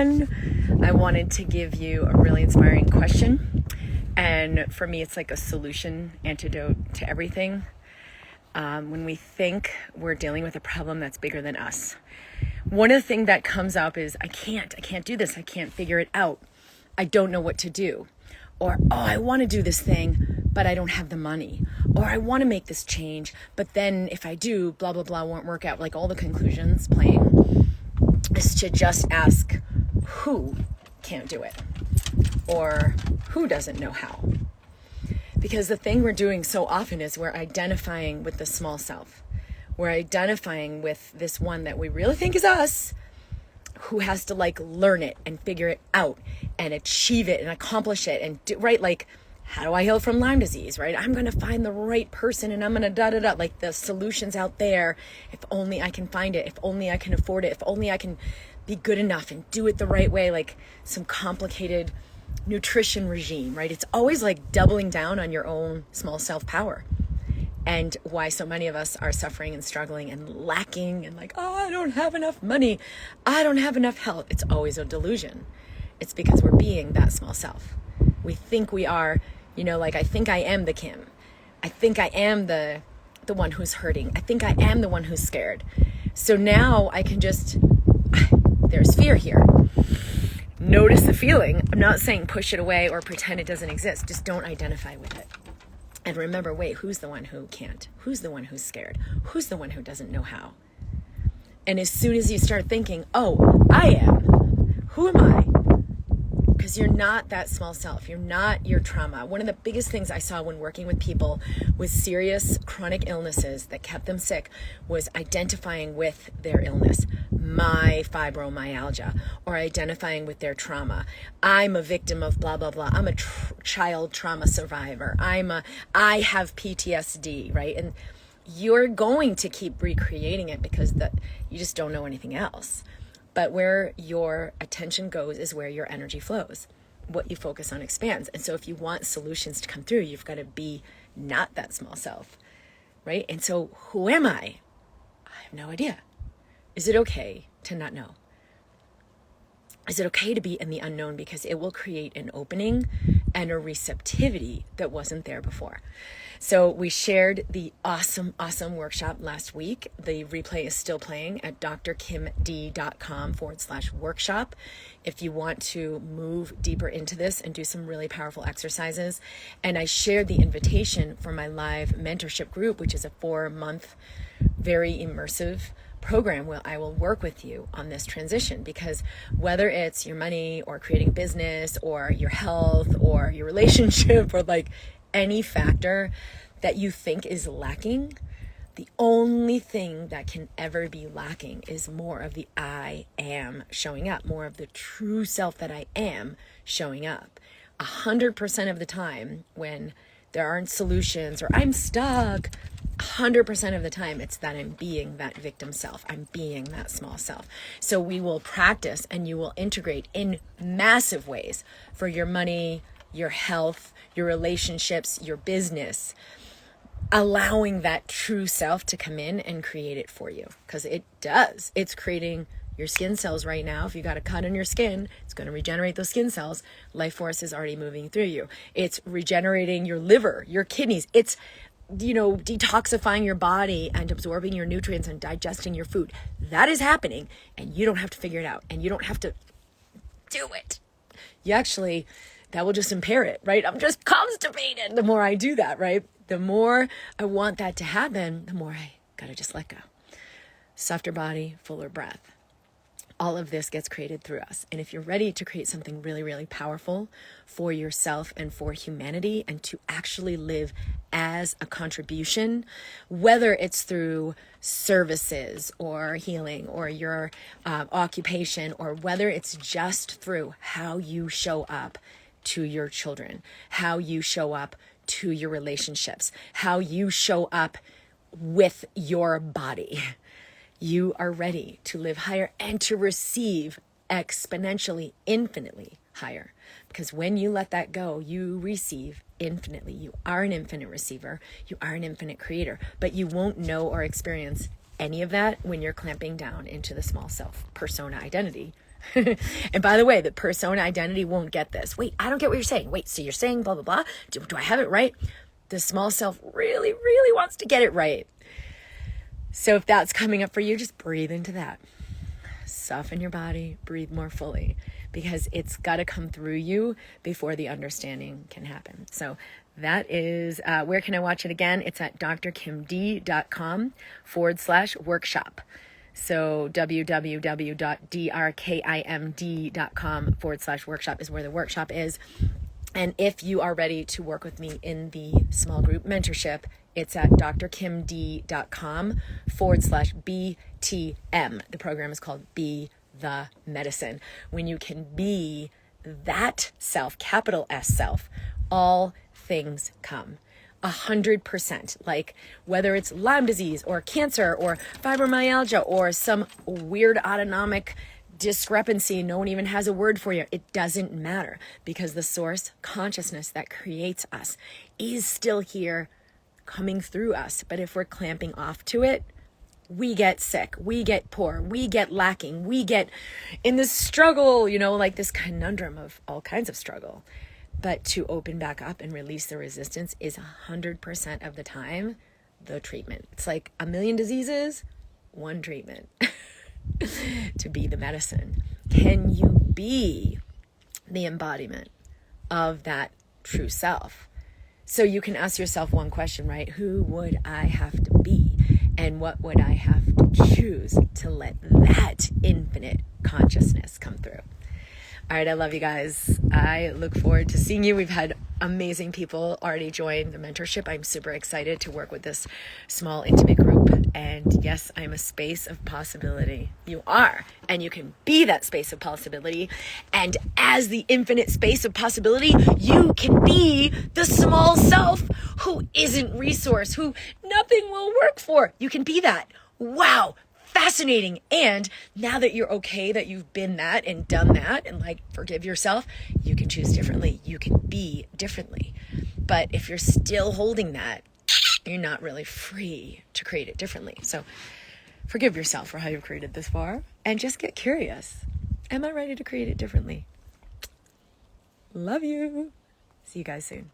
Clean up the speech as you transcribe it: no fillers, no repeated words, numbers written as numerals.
everyone. I wanted to give you a really inspiring question. And for me, it's like a solution antidote to everything. When we think we're dealing with a problem that's bigger than us, one of the things that comes up is, I can't do this. I can't figure it out. I don't know what to do. Or, I want to do this thing, but I don't have the money. Or I want to make this change, but then if I do, blah, blah, blah, won't work out. Like all the conclusions playing is to just ask who can't do it or who doesn't know how. Because the thing we're doing so often is we're identifying with the small self. We're identifying with this one that we really think is us, who has to learn it and figure it out and achieve it and accomplish it and do, right? Like, how do I heal from Lyme disease, right? I'm going to find the right person and I'm going to da-da-da. Like the solution's out there. If only I can find it. If only I can afford it. If only I can be good enough and do it the right way. Like some complicated nutrition regime, right? It's always like doubling down on your own small self-power. And why so many of us are suffering and struggling and lacking and I don't have enough money. I don't have enough health. It's always a delusion. It's because we're being that small self. We think we are, I think I am the Kim. I think I am the one who's hurting. I think I am the one who's scared. So now I can there's fear here. Notice the feeling. I'm not saying push it away or pretend it doesn't exist. Just don't identify with it. And remember, wait, who's the one who can't? Who's the one who's scared? Who's the one who doesn't know how? And as soon as you start thinking, I am, who am I? Because you're not that small self. You're not your trauma. One of the biggest things I saw when working with people with serious chronic illnesses that kept them sick was identifying with their illness. My fibromyalgia, or identifying with their trauma. I'm a victim of blah, blah, blah. I'm a child trauma survivor. I have PTSD, right? And you're going to keep recreating it because you just don't know anything else. But where your attention goes is where your energy flows. What you focus on expands. And so if you want solutions to come through, you've got to be not that small self, right? And so who am I? I have no idea. Is it okay to not know? Is it okay to be in the unknown? Because it will create an opening and a receptivity that wasn't there before. So we shared the awesome workshop last week. The replay is still playing at drkimd.com/workshop. If you want to move deeper into this and do some really powerful exercises. And I shared the invitation for my live mentorship group, which is a 4-month, very immersive program where I will work with you on this transition, because whether it's your money or creating a business or your health or your relationship or any factor that you think is lacking, the only thing that can ever be lacking is more of the I am showing up, more of the true self that I am showing up. 100% of the time when there aren't solutions or I'm stuck, 100% of the time, it's that I'm being that victim self. I'm being that small self. So we will practice and you will integrate in massive ways for your money, your health, your relationships, your business, allowing that true self to come in and create it for you. Because it does. It's creating your skin cells right now. If you got a cut on your skin, it's going to regenerate those skin cells. Life force is already moving through you. It's regenerating your liver, your kidneys. It's detoxifying your body and absorbing your nutrients and digesting your food. That is happening, and you don't have to figure it out, and you don't have to do it. That will just impair it, right? I'm just constipated the more I do that, right? The more I want that to happen, the more I gotta just let go. Softer body, fuller breath. All of this gets created through us. And if you're ready to create something really, really powerful for yourself and for humanity, and to actually live as a contribution, whether it's through services or healing or your occupation, or whether it's just through how you show up to your children, how you show up to your relationships, how you show up with your body, you are ready to live higher and to receive exponentially, infinitely higher. Because when you let that go, you receive infinitely. You are an infinite receiver. You are an infinite creator. But you won't know or experience any of that when you're clamping down into the small self persona identity And by the way, the persona identity won't get this. Wait, I don't get what you're saying. Wait, so you're saying blah, blah, blah. Do I have it right? The small self really, really wants to get it right. So if that's coming up for you, just breathe into that. Soften your body, breathe more fully, because it's got to come through you before the understanding can happen. So that is, where can I watch it again? It's at drkimd.com/workshop. So www.drkimd.com/workshop is where the workshop is. And if you are ready to work with me in the small group mentorship, it's at drkimd.com/BTM. The program is called Be the Medicine. When you can be that self, capital S self, all things come. 100%. Like whether it's Lyme disease or cancer or fibromyalgia or some weird autonomic discrepancy, no one even has a word for you. It doesn't matter, because the source consciousness that creates us is still here coming through us. But if we're clamping off to it, we get sick, we get poor, we get lacking, we get in this struggle, like this conundrum of all kinds of struggle. But to open back up and release the resistance is 100% of the time the treatment. It's like a million diseases, one treatment. To be the medicine. Can you be the embodiment of that true self? So you can ask yourself one question, right? Who would I have to be? And what would I have to choose to let that infinite consciousness come through? All right, I love you guys. I look forward to seeing you. We've had amazing people already join the mentorship. I'm super excited to work with this small, intimate group. And yes, I'm a space of possibility. You are. And you can be that space of possibility. And as the infinite space of possibility, you can be the small self who isn't resource, who nothing will work for. You can be that. Wow. Fascinating. And now that you're okay, that you've been that and done that and forgive yourself, you can choose differently. You can be differently. But if you're still holding that, you're not really free to create it differently. So forgive yourself for how you've created this far and just get curious. Am I ready to create it differently? Love you. See you guys soon.